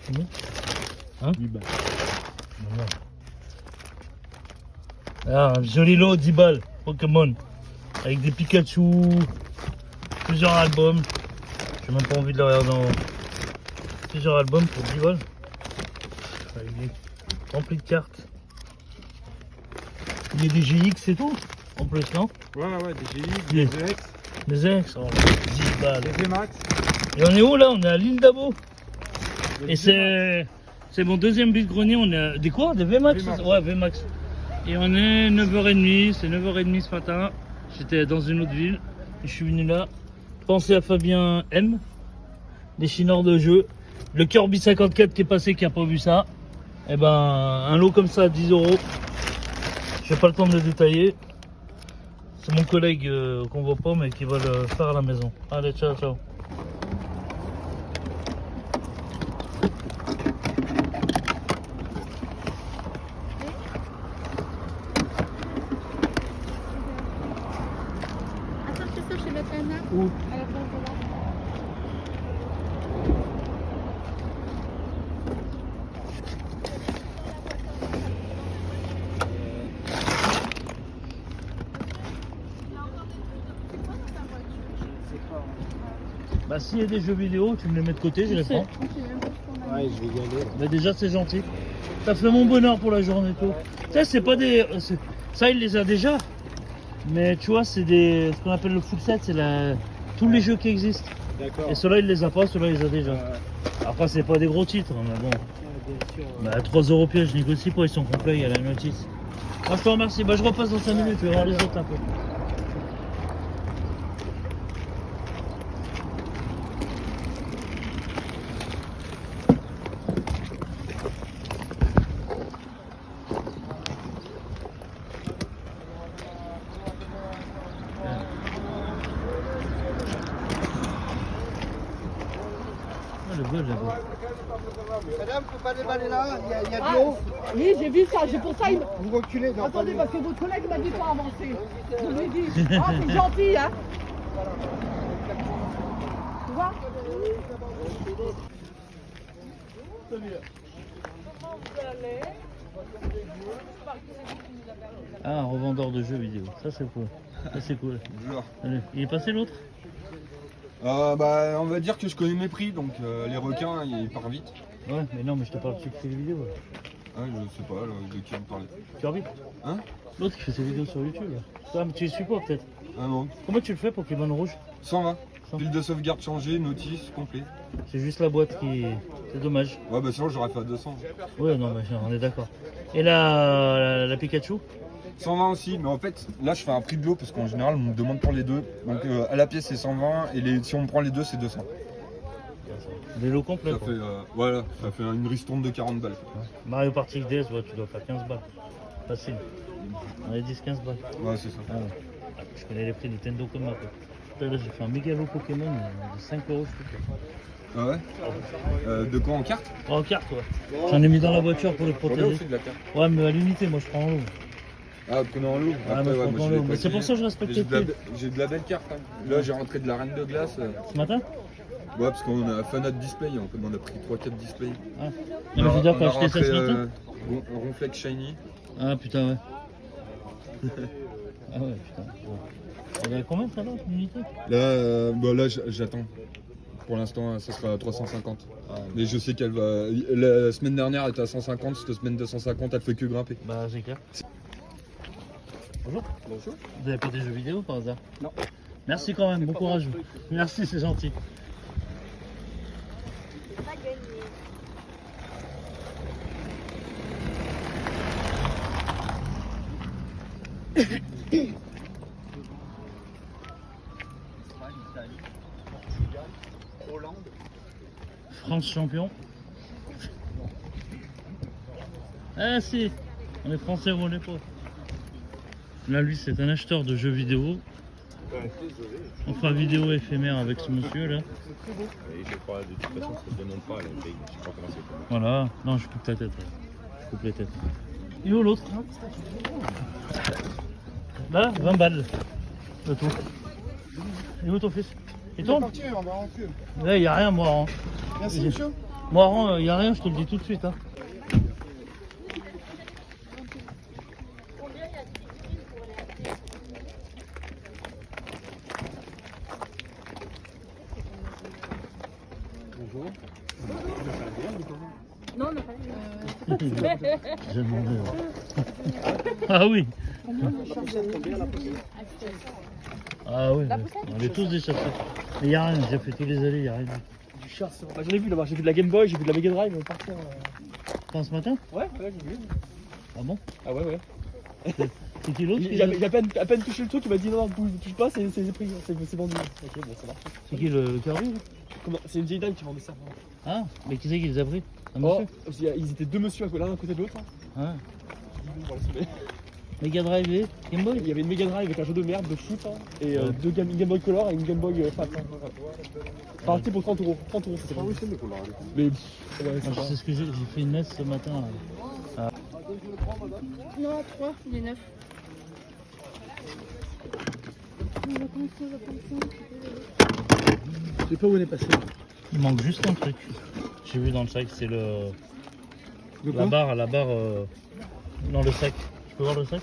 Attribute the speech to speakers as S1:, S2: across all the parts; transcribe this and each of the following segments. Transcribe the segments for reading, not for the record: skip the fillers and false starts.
S1: Combien? Hein?
S2: 10 balles.
S1: Ah, un joli lot, 10 balles, Pokémon. Avec des Pikachu, plusieurs albums. J'ai même pas envie de le regarder en haut. Plusieurs albums pour 10 balles. Il est rempli de cartes. Il y a des GX et tout, en plus, non?
S2: Ouais, des GX,
S1: Des-
S2: des EX,
S1: Des ex, oh, 10 balles.
S2: des VMAX.
S1: Et on est où là? On est à l'île d'Abo. Et c'est mon deuxième vide-grenier. On est des quoi? Des VMAX?
S2: VMAX.
S1: Ouais, VMAX. Et on est 9h30, c'est 9h30 ce matin. J'étais dans une autre ville et je suis venu là. Pensez à Fabien M, des chineurs de jeu. Le Kirby 54 qui est passé, qui a pas vu ça. Et ben, un lot comme ça à 10 euros. J'ai pas le temps de le détailler. C'est mon collègue qu'on voit pas mais qui va le faire à la maison. Allez, ciao, ciao.
S3: Attends, je te chez le canard.
S1: Où?
S3: À la place de là.
S1: Bah s'il y a des jeux vidéo, tu me les mets de côté, je les prends.
S2: Ouais, je vais y aller.
S1: Mais déjà c'est gentil. Ça fait mon bonheur pour la journée tout. Ça c'est pas des. Ça il les a déjà. Mais tu vois c'est des. Ce qu'on appelle le full set, c'est tous les jeux qui existent.
S2: D'accord.
S1: Et ceux-là il les a pas, ceux-là il les a déjà. Après c'est pas des gros titres, mais bon. Bah 3 euros pièce, je négocie pas, ils sont complets, il y a la notice. Moi je te remercie, bah je repasse dans 5 minutes, tu vas voir les autres un peu. Ah, le bol là-bas.
S4: Madame, faut pas déballer là, il y a de
S5: Ah,
S4: l'eau.
S5: oui, j'ai vu ça, c'est pour ça.
S4: Vous reculez. Non,
S5: Attendez,
S4: pas
S5: parce que votre collègue m'a dit pas avancer. Je lui ai dit, ah, c'est gentil, hein. Tu vois?
S1: Ah, un revendeur de jeux vidéo, ça c'est cool. Ça c'est cool.
S6: Bonjour.
S1: Allez, il est passé l'autre?
S6: Bah, on va dire que je connais mes prix, donc les requins, ils partent vite.
S1: Ouais, mais non, mais je te parle de ceux qui fait des vidéos. Là.
S6: Ah, je sais pas de qui on me parlait.
S1: Tu as envie?
S6: Hein?
S1: L'autre qui fait ses vidéos sur YouTube. Là. Ah, mais tu les suis pas peut-être.
S6: Ah non.
S1: Comment tu le fais Pokémon rouge?
S6: 120.
S1: 100.
S6: Pile de sauvegarde changée, notice, complet.
S1: C'est juste la boîte qui. C'est dommage.
S6: Ouais, bah sinon j'aurais fait à 200.
S1: Ouais, non, mais on est d'accord. Et la Pikachu?
S6: 120 aussi, mais en fait, là je fais un prix de lot parce qu'en général on me demande pour les deux. Donc à la pièce c'est 120 et si on me prend les deux c'est 200.
S1: Des lots complets.
S6: Ça
S1: quoi.
S6: fait, voilà, ça fait une ristourne de 40 balles.
S1: Mario Party DS, ouais, tu dois faire 15 balles. Facile. On a 10-15 balles.
S6: Ouais, c'est ça.
S1: Ah ouais. Je connais les prix Nintendo comme moi. Quoi. Putain, là j'ai fait un méga lot Pokémon de 5 euros je trouve.
S6: Ah ouais De quoi en carte?
S1: En carte, ouais. J'en ai mis dans la voiture pour les
S6: Combien on
S1: protéger.
S6: fait de la carte?
S1: Ouais, mais à l'unité, moi je prends en lot.
S6: Ah, prenez en lot.
S1: Ah, moi, je prends en lot. Mais c'est pour ça que je respecte les prix.
S6: J'ai de la belle carte. Hein. Là, j'ai rentré de la Reine de Glace.
S1: Ce matin?
S6: Ouais, parce qu'on a Fanat Display, on a pris 3-4 displays.
S1: Ah. Non, mais je veux dire, quand acheté ça ce matin?
S6: Ronflex Shiny.
S1: Ah putain, ouais. Ah ouais, putain. Il y a combien ça là, l'unité?
S6: Là, j'attends. Pour l'instant, ça sera à 350. Mais je sais qu'elle va. La semaine dernière, elle était à 150. Cette semaine de 150, elle fait que grimper.
S1: Bah, c'est clair. Bonjour.
S6: Bonjour.
S1: Vous avez pas des jeux vidéo par hasard?
S4: Non.
S1: Merci quand même, bon courage. Merci, c'est gentil. France champion. Ah si, on est français ou on l'est pas. Là lui c'est un acheteur de jeux vidéo. On fera vidéo éphémère avec ce monsieur là.
S2: Et je crois, de toute façon, ça se demande pas, là, je sais pas comment c'est fait.
S1: Voilà, non je coupe la tête. Je coupe les têtes. Et où l'autre? Là, 20 balles. Le tout. Et où ton fils? Il
S4: Il est
S1: tourne?
S4: parti, on va en cul.
S1: Là il n'y a rien moi. Hein.
S4: Merci, monsieur.
S1: Moiran, y a rien, je te le dis tout de suite. Hein.
S3: Non, on n'a pas
S1: J'ai demandé. Ah oui. Ah oui, on est tous des chasseurs. Mais y a rien, j'ai fait tous les allées, y a rien.
S7: Du chasse. Bah, j'en ai vu là-bas, j'ai vu de la Game Boy, j'ai vu de la Mega Drive partir.
S1: Quand ce matin?
S7: Ouais, j'ai vu.
S1: Ah bon?
S7: Ah ouais.
S1: C'est qui l'autre?
S7: Il a à peine touché le truc, il m'a dit non, touche pas, c'est pris, c'est vendu. Ok, bon, ça marche.
S1: C'est qui le carré?
S7: C'est une vieille dame qui vendait ça.
S1: Ah, mais qui c'est qui les a pris? Un
S7: Oh,
S1: monsieur?
S7: ils étaient deux messieurs l'un à côté de l'autre.
S1: Ah.
S7: Voilà,
S1: Mega Drive et Game Boy?
S7: il y avait une Mega Drive avec un jeu de merde, de foot, et deux une Game Boy Color et une Game Boy Fat. Enfin, pour 30 euros. 30 euros, c'est ça. Mais ouais,
S1: Ah, je sais ce que j'ai fait une messe ce matin.
S3: Non, 3, il est 9.
S4: Je sais pas où elle est passée.
S1: Il manque juste un truc. J'ai vu dans le sac, c'est le. La barre dans le sac. Je peux voir le sac?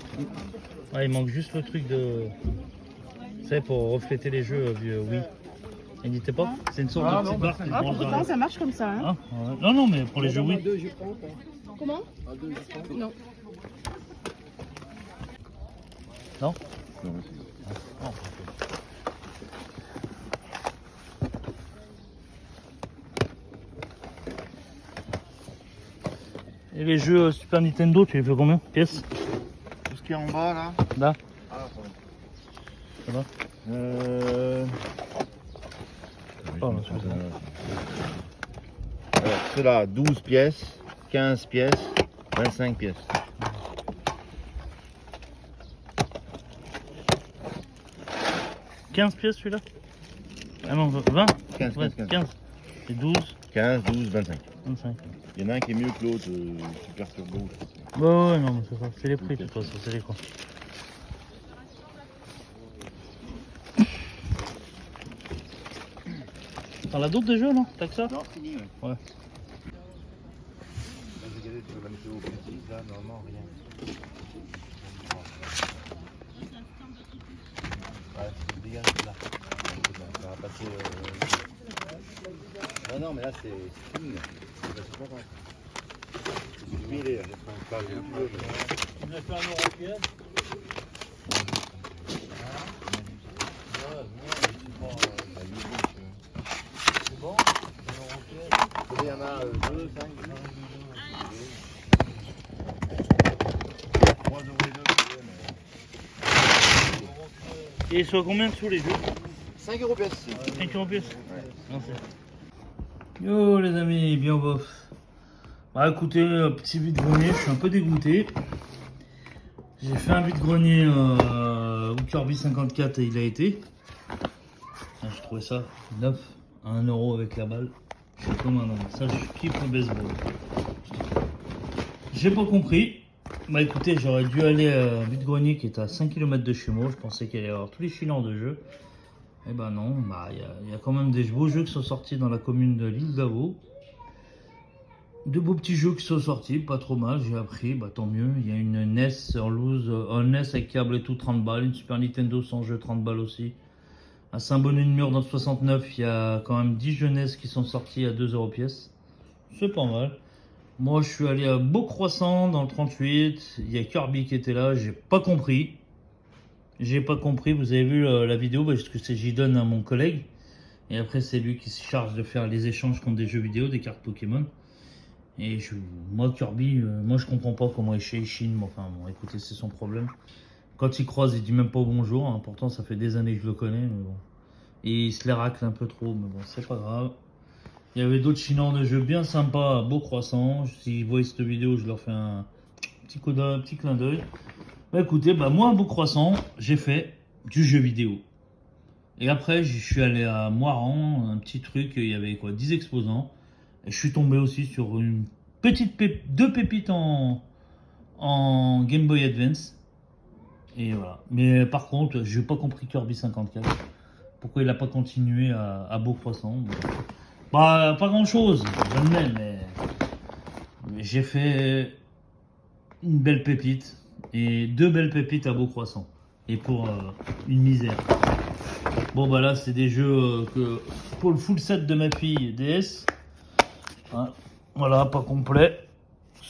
S1: Ah, il manque juste le truc de. Tu sais, pour refléter les jeux, oui. N'hésitez pas, c'est une sorte de petite barre.
S5: Ah, pourtant, ça marche comme ça. Hein.
S1: Ah, ouais. Non, mais pour les jeux, oui.
S3: Comment? Non.
S1: Non? Et les jeux Super Nintendo, tu les fais combien? Pièces?
S4: Tout ce qui est en bas là.
S1: Là?
S4: Ah,
S1: Ça va?
S2: Alors, ceux-là, 12 pièces, 15 pièces, 25 pièces.
S1: « 15 pièces celui-là? Ah non, 20?
S2: 15,
S1: Ouais, 15. Et 12?
S2: 15, 12, 25.
S1: 25.
S2: Il y en a un qui est mieux que l'autre, Super Turbo.
S1: Ouais, non, mais c'est ça. C'est les prix, de toute façon, c'est les quoi. T'en as d'autres des jeux, non? T'as que ça?
S2: Non, fini, ouais.
S1: Ouais.
S2: J'ai regardé sur la météo précise, là, normalement, rien. Ouais, dégage là. Ça va passer. Ah non, mais là, c'est fini. C'est pas grave. C'est humilé, là.
S1: Tu me l'as fait un euro pièce? C'est bon?
S2: Il y en a 2, 5, 3 euros les deux.
S1: Et sur combien de sous les jeux?
S2: 5 euros pièce.
S1: 5 euros pièce? Merci. Yo les amis, bien bof. Bah écoutez, petit vide-grenier, je suis un peu dégoûté. J'ai fait un vide-grenier où Kirby 54 et il a été. J'ai trouvé ça neuf à 1 euro avec la balle. Je suis comme un homme. Ça, je kiffe le baseball. J'ai pas compris. Bah écoutez, j'aurais dû aller à un vide-grenier qui est à 5 km de chez moi. Je pensais qu'il allait y avoir tous les chineurs de jeu. Eh ben non, bah il y a quand même des beaux jeux qui sont sortis dans la commune de l'île d'Avaux. De beaux petits jeux qui sont sortis, pas trop mal, j'ai appris, bah tant mieux. Il y a une NES en loose, un NES avec câble et tout 30 balles, une Super Nintendo sans jeu 30 balles aussi. À Saint-Bonnet-de-Mur dans 69, il y a quand même 10 jeux NES qui sont sortis à 2 euros pièce. C'est pas mal. Moi je suis allé à Beaucroissant dans le 38, il y a Kirby qui était là, j'ai pas compris. J'ai pas compris, vous avez vu la vidéo, parce que j'y donne à mon collègue. Et après c'est lui qui se charge de faire les échanges contre des jeux vidéo, des cartes Pokémon. Et moi Kirby, moi je comprends pas comment il chine, enfin bon écoutez c'est son problème. Quand il croise il dit même pas bonjour, hein. Pourtant ça fait des années que je le connais, mais bon. Et il se les racle un peu trop, mais bon c'est pas grave. Il y avait d'autres chineurs de jeux bien sympas à Beaucroissant, s'ils voient cette vidéo je leur fais un petit clin d'œil. Bah écoutez, bah moi à Beaucroissant, j'ai fait du jeu vidéo. Et après, je suis allé à Moiran, un petit truc, il y avait quoi, 10 exposants. Et je suis tombé aussi sur une petite deux pépites en Game Boy Advance. Et voilà. Mais par contre, je n'ai pas compris Kirby 54. Pourquoi il n'a pas continué à Beaucroissant. Bah, pas grand chose, jamais, mais j'ai fait une belle pépite et 2 belles pépites à Beaucroissant. Et pour une misère. Bon, bah là, c'est des jeux que pour le full set de ma fille DS. Hein, voilà, pas complet.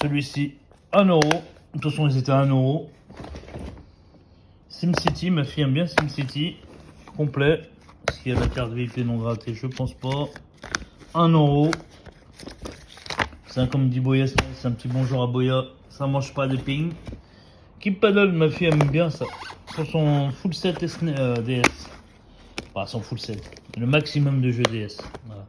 S1: Celui-ci, 1 euro. De toute façon, ils étaient à 1 euro. SimCity, ma fille aime bien SimCity. Complet. Est-ce qu'il y a la carte VIP non grattée? Je pense pas. 1 euro. C'est comme dit Boya, c'est un petit bonjour à Boya. Ça mange pas de ping. Keep Paddle, ma fille aime bien ça. Pour son full set DS. Enfin, son full set. Le maximum de jeux DS. Voilà.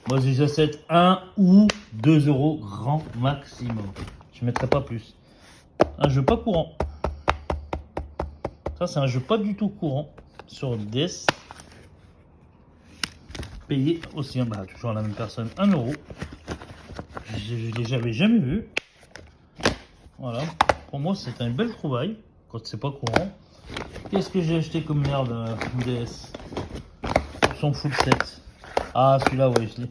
S1: Moi, j'achète 1 ou 2 euros grand maximum. Je mettrai pas plus. Un jeu pas courant. Ça, c'est un jeu pas du tout courant sur DS. Payé aussi, bah, toujours à la même personne, 1 euro. J'avais jamais vu. Voilà. Pour moi, c'est une belle trouvaille quand c'est pas courant. Qu'est-ce que j'ai acheté comme merde DS? Son full set. Ah, celui-là, ouais, je l'ai.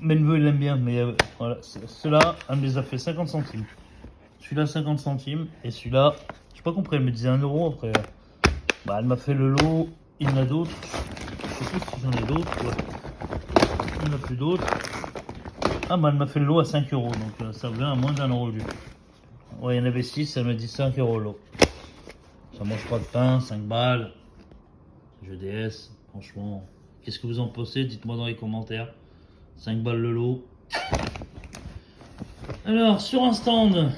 S1: Mes neveux, il aime bien, mais voilà. Ceux-là, elle me les a fait 50 centimes. Celui-là, 50 centimes. Et celui-là, je sais pas compris, elle me disait 1 euro après. Bah, elle m'a fait le lot. Il y en a d'autres. Je sais plus si j'en ai d'autres. Ouais. Il n'y en a plus d'autres. Ah, bah, elle m'a fait le lot à 5 euros. Donc, ça revient à moins d'1 euro du. Ouais, il y en avait 6, elle m'a dit 5 euros le lot. Ça mange pas de pain, 5 balles. Jeu DS, franchement. Qu'est-ce que vous en pensez? Dites-moi dans les commentaires. 5 balles le lot. Alors, sur un stand,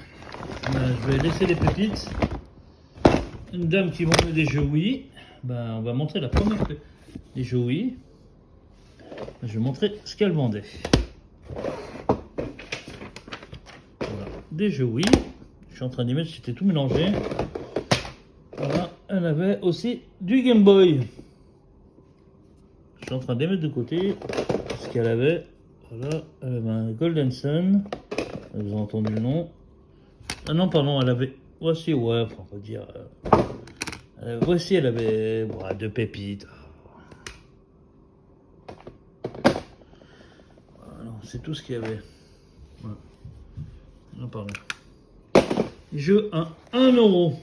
S1: je vais laisser les pépites. Une dame qui vendait des jeux Wii. Ben, on va montrer la première des jeux Wii. Je vais montrer ce qu'elle vendait. Voilà, des jeux Wii. Je suis en train d'y mettre, j'étais tout mélangé. Voilà, elle avait aussi du Game Boy. Je suis en train de les mettre de côté. Ce qu'elle avait. Voilà, elle avait un Golden Sun. Vous avez entendu le nom. Ah non, pardon, elle avait. Voici, ouais, enfin, on va dire. Voici, elle avait 2 pépites. Voilà, c'est tout ce qu'il y avait. Voilà. Non, pardon. Jeu à 1 euro.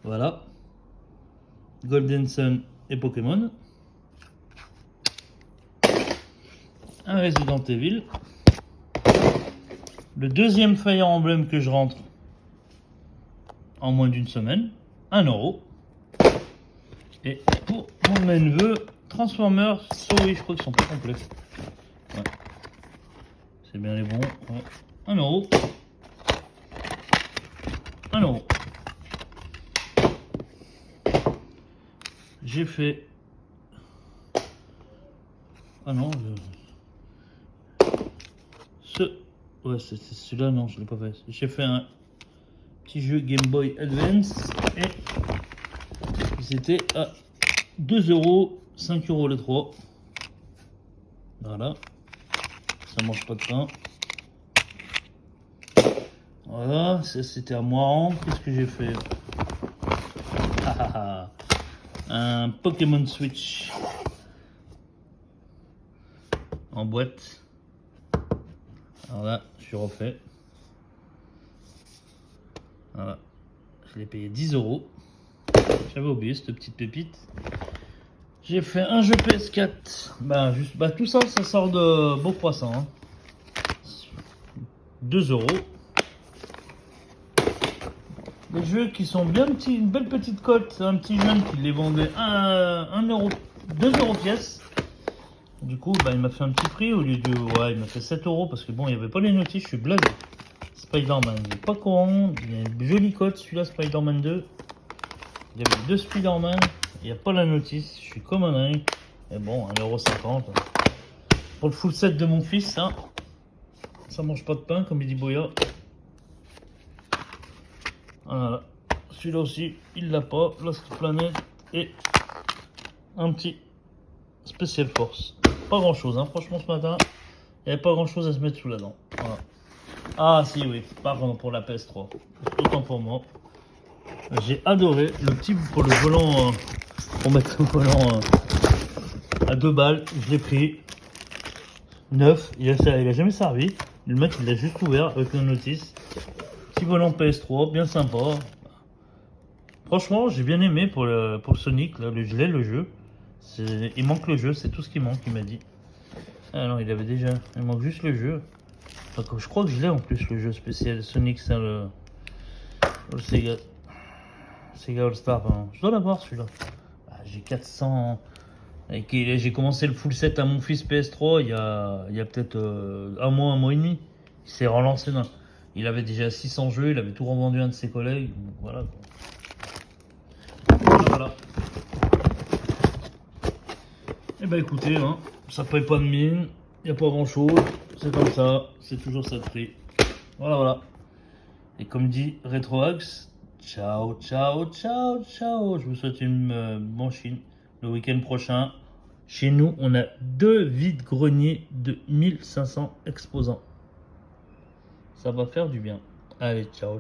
S1: Voilà. Golden Sun et Pokémon. Un Resident Evil. Le deuxième Fire Emblem que je rentre en moins d'une semaine. 1 euro. Et pour mon neveu, Transformers, Sorry, je crois qu'ils sont pas complets. Ouais. C'est bien les bons. Ouais. 1 euro. 1 euro. J'ai fait. Ah non, ouais, c'est celui-là, non, je l'ai pas fait. J'ai fait un petit jeu Game Boy Advance et c'était à 2 euros, 5 euros les 3. Voilà. Ça mange pas de pain. Voilà, ça c'était à moi. Qu'est-ce que j'ai fait? Un Pokémon Switch en boîte. Alors là, je suis refait. Voilà. Je l'ai payé 10 euros. J'avais oublié cette petite pépite. J'ai fait un jeu PS4. Bah, tout ça, ça sort de Beaucroissant. Hein. 2 euros. Des jeux qui sont bien petits, une belle petite cote. C'est un petit jeune qui les vendait 1 euro, 2 euros pièce. Du coup, il m'a fait un petit prix au lieu de. Ouais, il m'a fait 7 euros parce que bon, il n'y avait pas les notices, je suis blasé. Spider-Man, il n'est pas courant. Il y a une jolie cote, celui-là, Spider-Man 2. Il y avait 2 Spider-Man. Il n'y a pas la notice, je suis comme un dingue. Et bon, 1,50 €. Pour le full set de mon fils, hein, ça mange pas de pain, comme il dit Boya. Voilà. Celui-là aussi, il l'a pas. Lost Planet et un petit Special Force. Pas grand chose, hein. Franchement, ce matin, il n'y avait pas grand chose à se mettre sous la dent. Voilà. Ah, si, oui, pardon pour la PS3. Autant pour moi. J'ai adoré le petit pour le volant. Pour mettre le volant à 2 balles, je l'ai pris. Neuf, il a jamais servi. Le mec il l'a juste ouvert avec une notice. Petit volant PS3, bien sympa. Franchement, j'ai bien aimé pour le Sonic, là, je l'ai le jeu. Il manque le jeu, c'est tout ce qui manque, il m'a dit. Ah non, il avait déjà. Il manque juste le jeu. Enfin, je crois que je l'ai en plus, le jeu spécial Sonic, c'est le Sega. Sega All Star, pardon. Je dois l'avoir celui-là. Ah, j'ai 400. J'ai commencé le full set à mon fils PS3 il y a peut-être un mois et demi. Il s'est relancé dans. Il avait déjà 600 jeux, il avait tout revendu à un de ses collègues. Voilà quoi. Voilà. Et bah écoutez, hein, ça paye pas de mine, il n'y a pas grand chose, c'est comme ça, c'est toujours ça de prix. Voilà. Et comme dit Retroax, ciao. Je vous souhaite une bonne Chine. Le week-end prochain, chez nous, on a 2 vides-greniers de 1500 exposants. Ça va faire du bien. Allez, ciao.